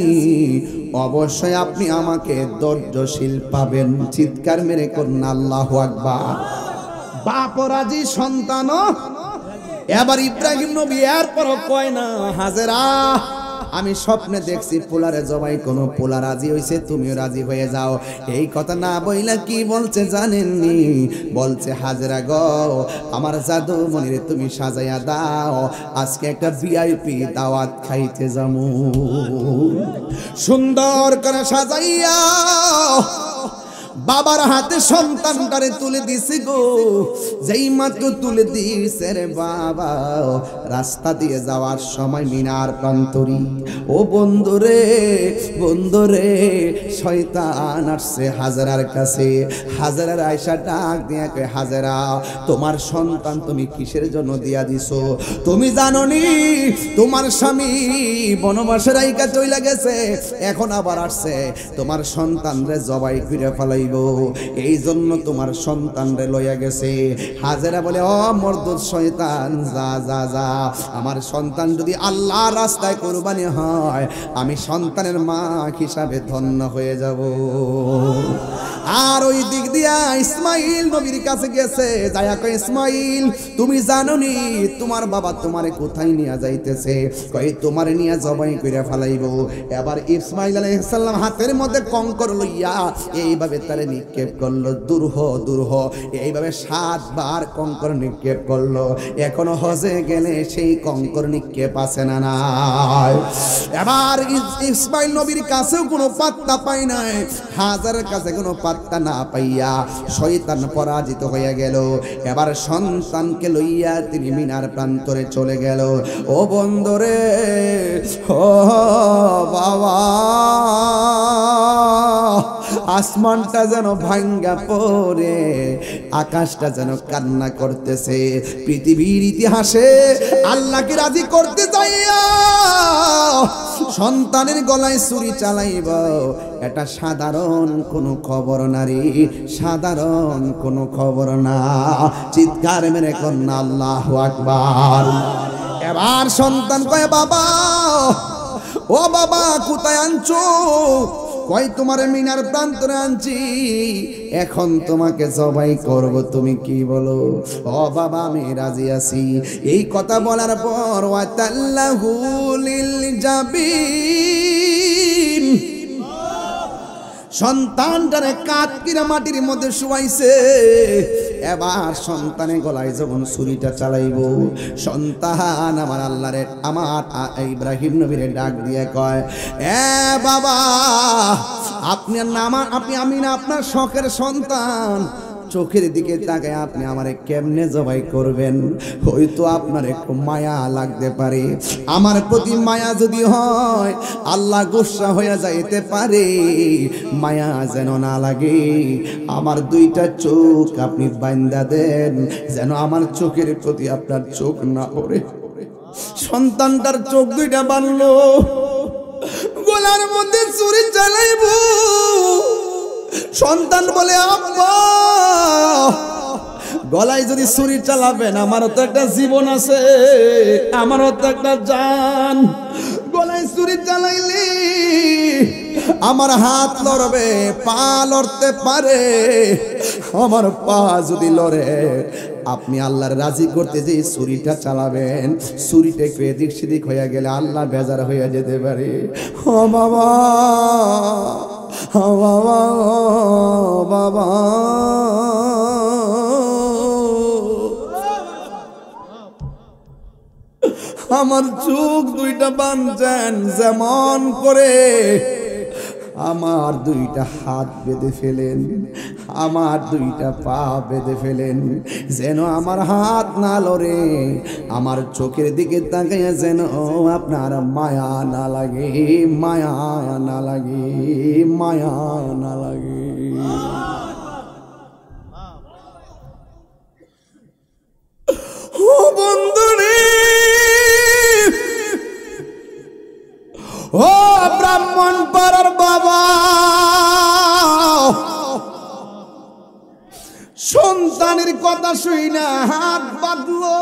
অবশ্যই আপনি আমাকে ধৈর্যশীল পাবেন। চিৎকার মেরে করুন আল্লাহু আকবার। বাপ রাজি, সন্তানও। এবার ইব্রাহিম নবী এরপর কয় না, হাজেরা আমি স্বপ্নে দেখছি পোলারে জবাই, কোনো পোলা রাজি হইছে, তুমিও রাজি হয়ে যাও। এই কথা না বইলা কি বলছে জানেননি? বলছে হাজেরা গো, আমার জাদু মনিরে তুমি সাজাইয়া দাও, আজকে একটা ভিআইপি দাওয়াত খাইতে যামু। সুন্দর করে সাজাইয়া বাবার হাতে সন্তানটারে তুলে দিছে গো। যেই মাত্র তুলে দিছে রে বাবা, রাস্তা দিয়ে যাওয়ার সময় মিনার প্রান্তরি, ও বন্ধুরে বন্ধুরে, শয়তান আসছে হাজেরার কাছে। হাজেরার আয়সা ডাক দিয়া কয়, হাজেরা তোমার সন্তান তুমি কিসের জন্য দিয়া দিছো? তুমি জানো নি তোমার স্বামী বনবাসে রাইকা চইলা গেছে, এখন আবার আসছে তোমার সন্তান রে জবাই করে ফেলাইব, এই জন্য তোমার সন্তান রে লইয়া গেছে। হাজেরা বলে, ও মর্দুদ শয়তান, যা যা যা, আমার সন্তান যদি আল্লাহর রাস্তায় কুরবানি হয়, আমি সন্তানের মা হিসাবে ধন্য হয়ে যাব। আর ওই দিক দিয়া ইসমাইল নবীর কাছে গেছে, যায়া কয়, ইসমাইল তুমি জানো নি তোমার বাবা তোমারে কোথায় নিয়ে যাইতেছে? কয় তোমারে নিয়ে জবাই করে ফেলাইব। এবার ইসমাইল আলাইহিস সালাম হাতের মধ্যে কঙ্কর লইয়া এইভাবে তারে নিক্ষেপ করলো, দূরহ দূরহ, এইভাবে 7 বার কঙ্কর নিক্ষেপ করলো। এখনো হজে গেলে সেই কঙ্কর নিক্ষেপ আছে না নাই? এবার ইসমাইল নবীর কাছেও কোনো পাত্তা পাই নাই, হাজারের কাছে কোনো পাত্তা না পাইয়া শয়তান পরাজিত হয়ে গেল। এবার সন্তানকে লইয়া তিনি মিনার প্রান্তরে চলে গেল। ও বন্ধুরে, ও বাবা, আসমানটা যেন ভাঙ্গা পড়ে, আকাশটা যেন কান্না করতেছে। পৃথিবীর ইতিহাসে আল্লাহকে রাজি করতে যাইয়া সন্তানের গলায় ছুরি চালাইব, এটা সাধারণ কোনো খবর না রে, সাধারণ কোনো খবর না। চিৎকার মেরে কন্যা আল্লাহু আকবার। এবার সন্তান কয়, বাবা ও বাবা কোথায় আনছো? কয় তোমার মিনার প্রান্তরে আনছি, এখন তোমাকে জবাই করব, তুমি কি বলো? ও বাবা আমি রাজি আছি। এই কথা বলার পর ওয়াতাল্লাহু লিল জাবিন, সন্তানটারে কাটকিরা মাটির মধ্যে শুয়াইছে। এবার সন্তানের গলায় যখন ছুরিটা চালাইব, সন্তান আমার আল্লাহরে, আমার ইব্রাহিম নবীরে ডাক দিয়ে কয়, এ বাবা আপনি আমি না আপনার শখের সন্তান, চোখের দিকে তাকায় আপনি আমারে কেমনে জবাই করবেন? হয়তো আপনার একটু মায়া লাগতে পারে, আমার প্রতি মায়া যদি হয় আল্লাহ গোসা হয়ে যাইতে পারে, মায়া যেন না লাগে। আমার 2টা চোখ আপনি বান্দা দেন, যেন আমার চোখের প্রতি আপনার চোখ না পড়ে। সন্তানটার চোখ 2টা বানলো, গলার মধ্যে ছুরি চালাইব। সন্তান বলে, আব্বা গলায় যদি ছুরি চালাবেন, আমারও তো একটা জীবন আছে, আমারও তো একটা জান, গলায় ছুরি চালাইলে আমার হাত লড়বে, পা লড়তে পারে, আমার পা যদি লড়ে আপনি আল্লাহর রাজি করতে যে ছুরিটা চালাবেন, ছুরিটা একটু এদিক সেদিক হয়ে গেলে আল্লাহ বেজার হয়ে যেতে পারে। ও বাবা, ও বাবা, ও বাবা, আমার চোখ 2টা বাঁধছেন যেমন করে, আমার 2টা হাত বেঁধে ফেলেন, আমার 2টা পা বেঁধে ফেলেন, যেন আমার হাত না লড়ে, আমার চোখের দিকে তাকাইয়া যেন আপনার মায়া না লাগে, মায়া না লাগে, মায়া না লাগে। ও বন্ধুরে, ও ব্রাহ্মণ পাড়ার বাবা, সন্তানের কথা শুই না হাত বাঁধলো,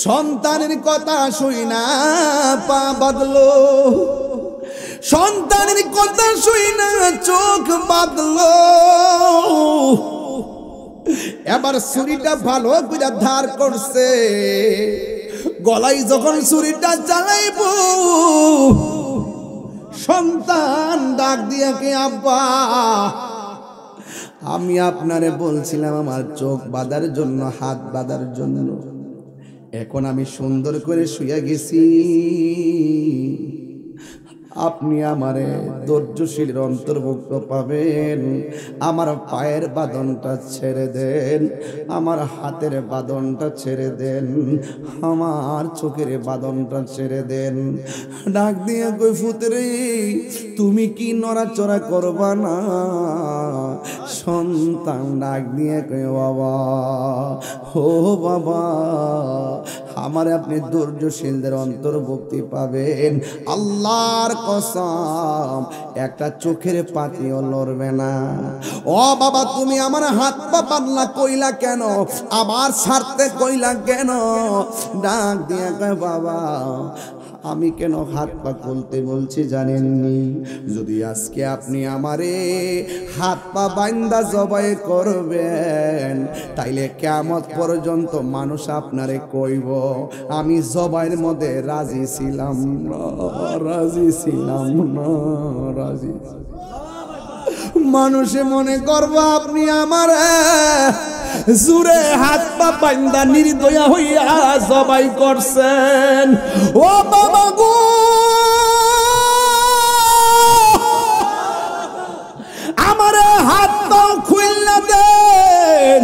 সন্তানের কথা শুই না পা বাঁধলো, সন্তানের কথা শুই না চোখ বাঁধলো। এবার ছুরিটা ভালো করে ধার করছে, গলায় যখন ছুরিটা চালাইব সন্তান ডাক দিয়া কে আব্বা আমি আপনারে বলছিলাম আমার চোখ বাঁধার জন্য হাত বাঁধার জন্য, এখন আমি সুন্দর করে শুয়ে গেছি, আপনি আমারে ধৈর্যশীলের অন্তর্ভুক্ত পাবেন। আমার পায়ের বাঁধনটা ছেড়ে দেন, আমার হাতের বাঁধনটা ছেড়ে দেন, আমার চোখের বাঁধনটা ছেড়ে দেন। ডাক দিয়ে কই ফুতরে তুমি কি নড়াচড়া করবা না? সন্তান ডাক দিয়ে কই বাবা, ও বাবা আমার আপনি ধৈর্যশীলদের অন্তর্ভুক্তি পাবেন। আল্লাহর কসম একটা চোখের পাতিও লড়বে না। ও বাবা তুমি আমার হাত পা বাঁধলা কইলা কেন, আবার ছাড়তে কইলা কেন? ডাক দিয়ে কয় বাবা আমি কেন হাত পা খুলতে বলছি জানেননি? যদি আজকে আপনি আমারে হাত পা বান্দা জবাই করবেন তাইলে কিয়ামত পর্যন্ত মানুষ আপনারে কইব আমি জবাইয়ের মধ্যে রাজি ছিলাম না, রাজি ছিলাম না, রাজি। মানুষে মনে করবো আপনি আমার জুরে হাত পা বান্দা নির্দয়া হইয়া জবাই করছেন। ও বাবা গো আমার হাত পা খুলনা দেন,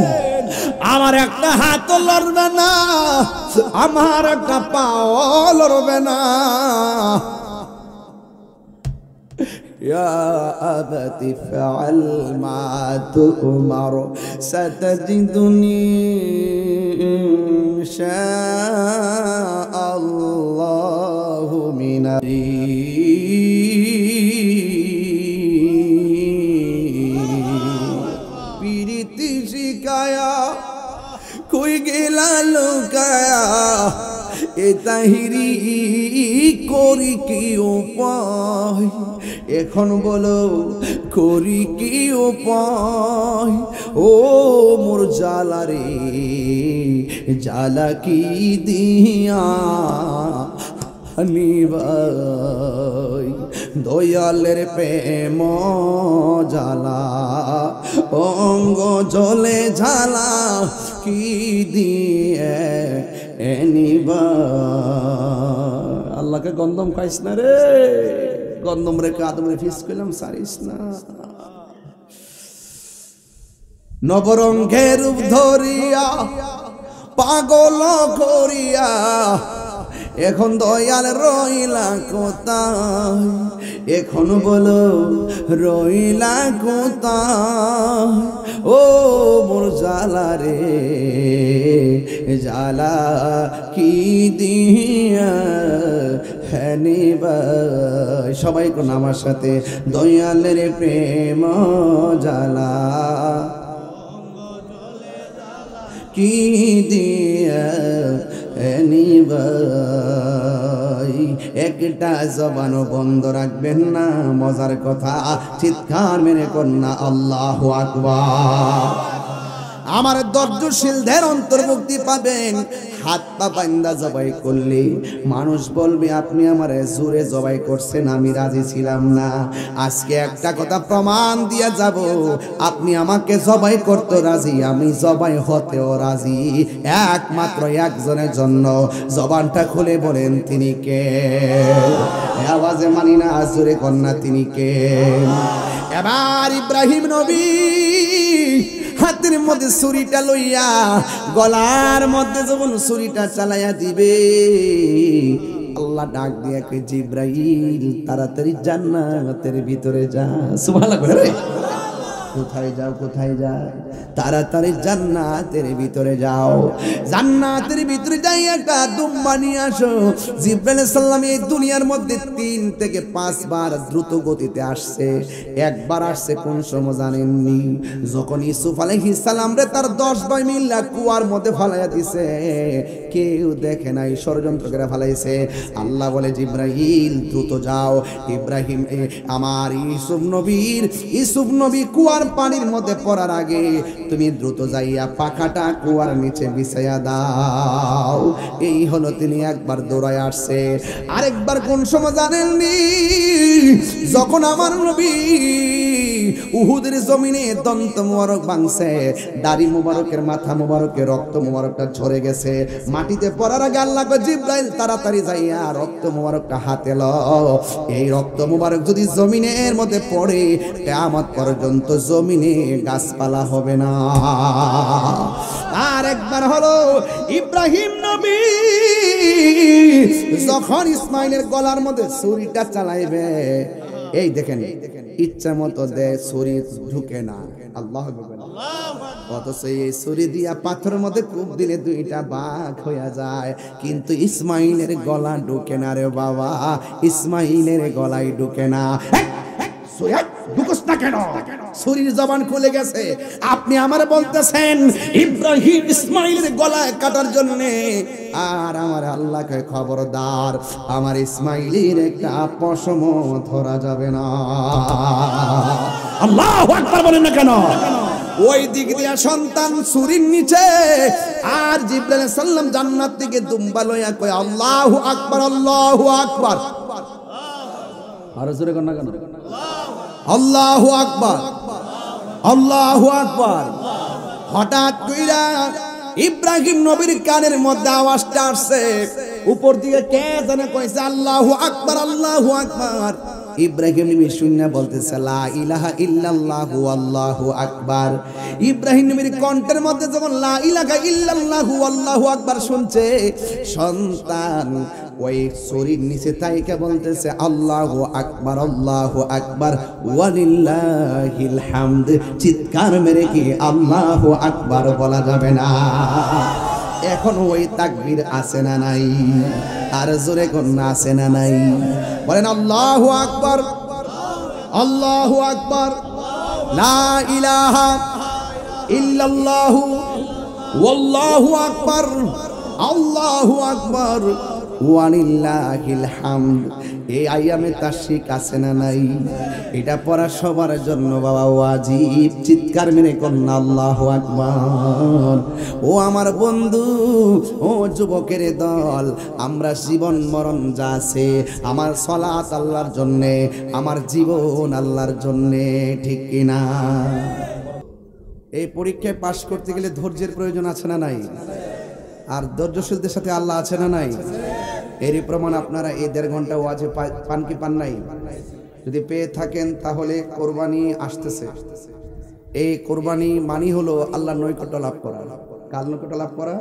আমার একটা হাত লড়বে না, আমার একটা পাও লড়বে না। يا أبت فعل ما تؤمر ستجدني إن شاء الله من প্রীতি শিখায়া কই গেলা লুকায়া এ তাহিরি করি কি উপায়, এখন বলো করি কি উপায়? ও মোর জালা রে জালা কি দিয়া নিবাই, দয়ালের প্রেম জালা অঙ্গ জলে ঝালা কি দিয়ে এনিবা। আল্লাহকে গন্ধম খাইস না রে, গন্ধম রেখে আদম রে ফিস কইলাম সারিস না। নবরঙ্গের রূপ ধরিয়া পাগল করিয়া এখন দয়াল রইলা কোথায়, এখন বলো রইলা কোথায়? ও মোর জালা রে জালা কি দিয়া হ্যানিবাই। সবাই কোন আমার সাথে দয়ালের প্রেম জালা কি দিয়া নিবাই। একটা জবানও বন্ধ রাখবেন না, মজার কথা চিৎকার মেরে কন্যা আল্লাহু আকবার। আমার ধৈর্যশীলদের অন্তর্ভুক্তি পাবেন। হাত পা বান্দা জবাই করলে মানুষ বলবে আপনি আমার জোরে জবাই করছেন, আমি রাজি ছিলাম না। আজকে একটা কথা প্রমাণ দিয়া যাব, আপনি আমাকে জবাই করতে রাজি, আমি জবাই হতেও রাজি, একমাত্র একজনের জন্য। জবানটা খুলে বলেন তিনি কে? আওয়াজে মানি না, জোরে কন্যা তিনি কে? এবার ইব্রাহিম নবী হাতের মধ্যে ছুরিটা লইয়া গলার মধ্যে যখন ছুরিটা চালাইয়া দিবে, আল্লাহ ডাক দিয়া কই জিব্রাইল তাড়াতাড়ি জান্নাতের ভিতরে যা। সুবহানাল্লাহ বলে রে, কোথায় যাও কোথায় যাও? তাড়াতাড়ি জান্নাতের ভিতরে যাও। জান্নাতের ভিতরে যাই একটা দুম্বা নিয়ে আসো। জিবরাইল আলাইহিস সালাম এই দুনিয়ার মধ্যে 3 থেকে 5 বার দ্রুত গতিতে আসছে। একবার আসছে কোন সময় জানেননি? যখন ইউসুফ আলাইহিস সালাম রে তার 10 ভাই মিল্লা কুয়ার মধ্যে ফালাইয়া দিছে, কেউ দেখে নাই, ষড়যন্ত্র করে ফেলাইছে। আল্লাহ বলে জিব্রাইল দ্রুত যাও, ইব্রাহিম আমার ইউসুফ নবী কুয়ার পানির মধ্যে পড়ার আগে তুমি দ্রুত যাইয়া পাখাটা কুয়ার নিচে বিছাইয়া দাও। এই হলো তিনি একবার দৌড়ায় আসছে। আরেকবার কোন সময় জানেননি? যখন আমার নবী উহুদের জমিনে দন্ত মোবারক ভাঙছে, দাড়ি মোবারকের মাথা মোবারকের রক্ত মোবারকটা ঝরে গেছে, মাটিতে পড়ার আগে আল্লাহ কয় জিব্রাইল তাড়াতাড়ি যাইয়া রক্ত মোবারকটা হাতে লও। এই রক্ত মোবারক যদি জমিনের মধ্যে পড়ে কিয়ামত পর্যন্ত জমিনে গাছপালা হবে না। আর একবার হলো ইব্রাহিম নবী যখন ইসমাইলের গলার মধ্যে ছুরিটা চালাইবে, এই দেখেন ইচ্ছা মতো দেয়, ছুরি ঢুকে না। আল্লাহ অথচ এই ছুরি দিয়া পাথরের মধ্যে কূপ দিলে দুইটা ভাগ হয়ে যায়, কিন্তু ইসমাইলের গলা ঢুকে না রে বাবা, ইসমাইলের গলায় ঢুকে না। ছুরির জবান খুলে গেছে। আপনি আমার বলতেছেন ইব্রাহিম ইসমাইলের গলায় কাটার জন্য, আর আমার আল্লাহকে খবরদার, আমার ইসমাইলের একটা পশম ধরা যাবে না। আল্লাহু আকবার বলেন না কেন? ওই দিক দিয়া সন্তান ছুরির নিচে, আর জিবরাইল আলাইহিস সালাম জান্নাত থেকে দুম্বা লইয়া কয় আল্লাহু আকবার, আল্লাহু আকবার। আর জোরে কর না কেন? আল্লাহু আকবার, আল্লাহু আকবার। হঠাৎ কইরা ইব্রাহিম নবীর কানের মধ্যে আওয়াজটা আসছে, উপর দিকে কে জানে কইছে আল্লাহু আকবার, আল্লাহু আকবার। ইব্রাহিম নবী শুনে বলতেছে লা ইলাহা ইল্লাল্লাহু আল্লাহু আকবার। ইব্রাহিম নবীর কণ্ঠের মধ্যে যখন লা ইলাহা ইল্লাল্লাহু আল্লাহু আকবার শুনছে, সন্তান ওই ছুরির নিচে তাইকা বলতেছে আল্লাহু আকবার, আল্লাহু আকবার ওয়ালিল্লাহিল হামদ। চিৎকার মেরে কি আল্লাহু আকবার বলা যাবে না? এখন ওই তাকবীর আছে না নাই? আর জোরে কোন আছে না নাই? বলেন আল্লাহু আকবার, আল্লাহু আকবার, লা ইলাহা ইল্লাল্লাহু ওয়াল্লাহু আকবার, আল্লাহু আকবার ওয়ালিল্লাহিল হামদ। এই আয়ামে তাশরিক আছে না নাই? এটা পড়া সবার জন্য বাবা ওয়াজিব। চিৎকার মেরে কোন আল্লাহু আকবার। ও আমার বন্ধু, ও যুবকের দল, আমরা জীবন মরণ যা আছে, আমার সালাত আল্লাহর জন্যে, আমার জীবন আল্লাহর জন্যে, ঠিক কিনা? এই পরীক্ষায় পাশ করতে গেলে ধৈর্যের প্রয়োজন আছে না নাই? আর ধৈর্যশীলদের সাথে আল্লাহ আছে না নাই? এরই প্রমাণ আপনারা এই 1.5 ঘন্টা ওয়াজে পান কি পান নাই? যদি পেয়ে থাকেন তাহলে কোরবানি আসতেছে। এই কোরবানি মানি হলো আল্লাহর নৈকট্য লাভ করা। কার নৈকট্য লাভ করা?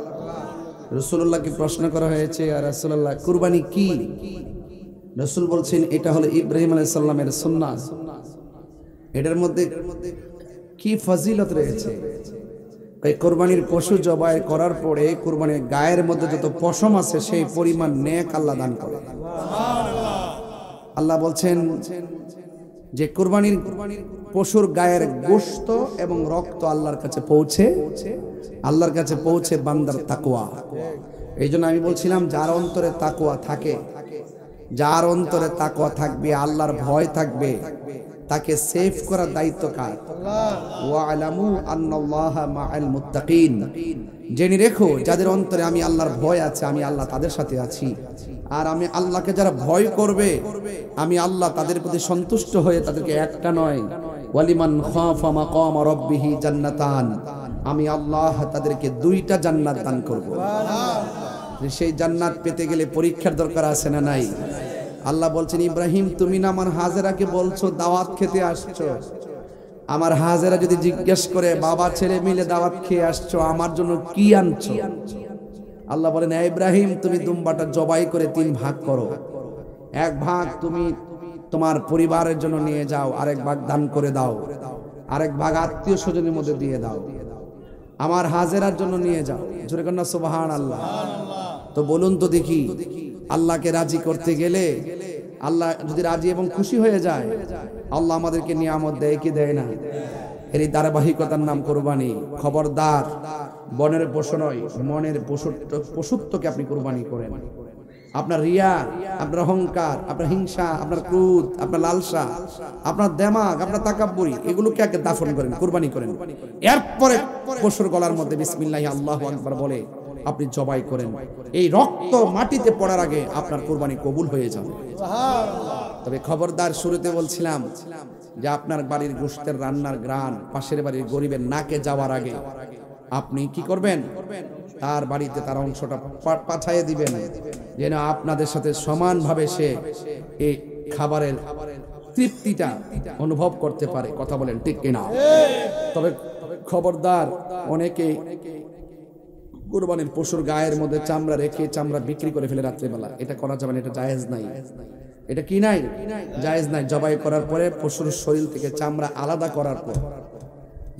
রাসূলুল্লাহকে প্রশ্ন করা হয়েছে, আর রাসূলুল্লাহ কোরবানি কি? রাসূল বলছেন এটা হলো ইব্রাহিম আলাইহিস সালামের সুন্নাহ। এটার মধ্যে কি ফজিলত রয়েছে? এই কোরবানির পশু জবাই করার পরে কোরবানির গায়ের মধ্যে যত পশম আছে সেই পরিমাণ নেক আল্লাহ দান করে। আল্লাহ বলছেন যে কোরবানির পশুর গায়ের গোশত এবং রক্ত আল্লাহর কাছে পৌঁছে বান্দার তাকওয়া। এই জন্য আমি বলছিলাম যার অন্তরে তাকওয়া থাকে, যার অন্তরে তাকওয়া থাকবে, আল্লাহর ভয় থাকবে, তাকে সেভ করার দায়িত্ব কার? ওয়ালামু আন্নাল্লাহা মাআল মুত্তাকিন। জেনে রেখো যাদের অন্তরে আমি আল্লাহর ভয় আছে, আমি আল্লাহ তাদের সাথে আছি। আর আমি আল্লাহকে যারা ভয় করবে, আমি আল্লাহ তাদের প্রতি সন্তুষ্ট হয়ে তাদেরকে একটা নয়, ওয়ালিমান খাফা মাকাম রাব্বিহি জান্নাতান, আমি আল্লাহ তাদেরকে 2টা জান্নাত দান করব। সেই জান্নাত পেতে গেলে পরীক্ষার দরকার আছে না নাই? আল্লাহ বলছেন ইব্রাহিম তুমি না আমার হাজেরাকে বলছো দাওয়াত খেতে আসছো, আমার হাজেরা যদি জিজ্ঞেস করে বাবা ছেলে মিলে দাওয়াত খেয়ে আসছো, আমার জন্য কি আনছো? আল্লাহ বলেন ইব্রাহিম তুমি দুম্বাটা জবাই করে 3 ভাগ করো, 1 ভাগ তুমি তোমার পরিবারের জন্য নিয়ে যাও, আরেক ভাগ দান করে দাও, আরেক ভাগ আত্মীয় স্বজনের মধ্যে দিয়ে দাও, আমার হাজেরার জন্য নিয়ে যাও। জোরে কন্যা সুবহানাল্লাহ। তো বলুন তো দেখি, আল্লাহকে রাজি করতে গেলে আল্লাহ যদি রাজি এবং খুশি হয়ে যায়, আল্লাহ আমাদেরকে নিয়ামত দেয় কি দেয় না? এর ধারাবাহিকতার নাম কোরবানি। খবরদার, বনের পশু নয়, মনের পশুত্বকে আপনি কোরবানি করেন। আপনার রিয়া, আপনার অহংকার, আপনার হিংসা, আপনার ক্রোধ, আপনার লালসা, আপনার দেমাগ, আপনার তাকাব্বুরি, এগুলোকে আগে দাফন করেন, কুরবানি করেন। এরপরে পশুর গলার মধ্যে বিসমিল্লাহি আল্লাহু আকবার বলে আপনি জবাই করেন। এই রক্ত মাটিতে পড়ার আগে আপনার কুরবানি কবুল হয়ে যাবে। তবে খবরদার, শুরুতে বলছিলাম যে আপনার বাড়ির গোশতের রান্নার গ্রান পাশের বাড়ির গরিবের নাকে যাওয়ার আগে আপনি কি করবেন? তার বাড়িতে তার অংশটা পাঠিয়ে দিবেন, যেন আপনাদের সাথে সমানভাবে সে এই খাবারের তৃপ্তিটা অনুভব করতে পারে। কথা বলেন ঠিক কিনা? তবে খবরদার, অনেকে কুরবানির পশুর গায়ের মধ্যে চামড়া রেখে চামড়া বিক্রি করে ফেলে রাত্রিবেলা। এটা করা যাবে না, এটা জায়েজ নাই। এটা কি নাই? জায়েজ নাই। জবাই করার পরে পশুর শরীর থেকে চামড়া আলাদা করার পর,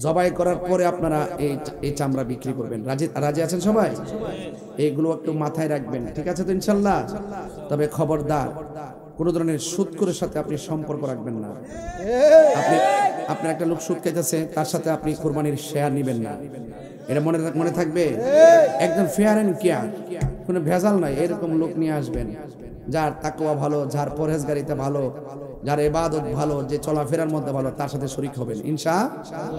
জবাই করার পরে আপনারা এই চামড়া বিক্রি করবেন। রাজি আছেন সবাই? এইগুলো একটু মাথায় রাখবেন, ঠিক আছে তো ইনশাল্লাহ? তবে খবরদার, কোনো ধরনের সুদখোরের সাথে আপনি সম্পর্ক রাখবেন না। আপনার একটা লোক সুদ খাইতেছে, তার সাথে আপনি কুরবানির শেয়ার নেবেন না। এটা মনে থাকবে। একদম ফেয়ার এন্ড কেয়ার, কোনো ভেজাল নাই, এরকম লোক নিয়ে আসবেন, যার তাকওয়া ভালো, যার পরহেজগারিতা ভালো, যার ইবাদত ভালো, যে চলাফেরার মধ্যে ভালো, তার সাথে শরীক হবেন ইনশাআল্লাহ।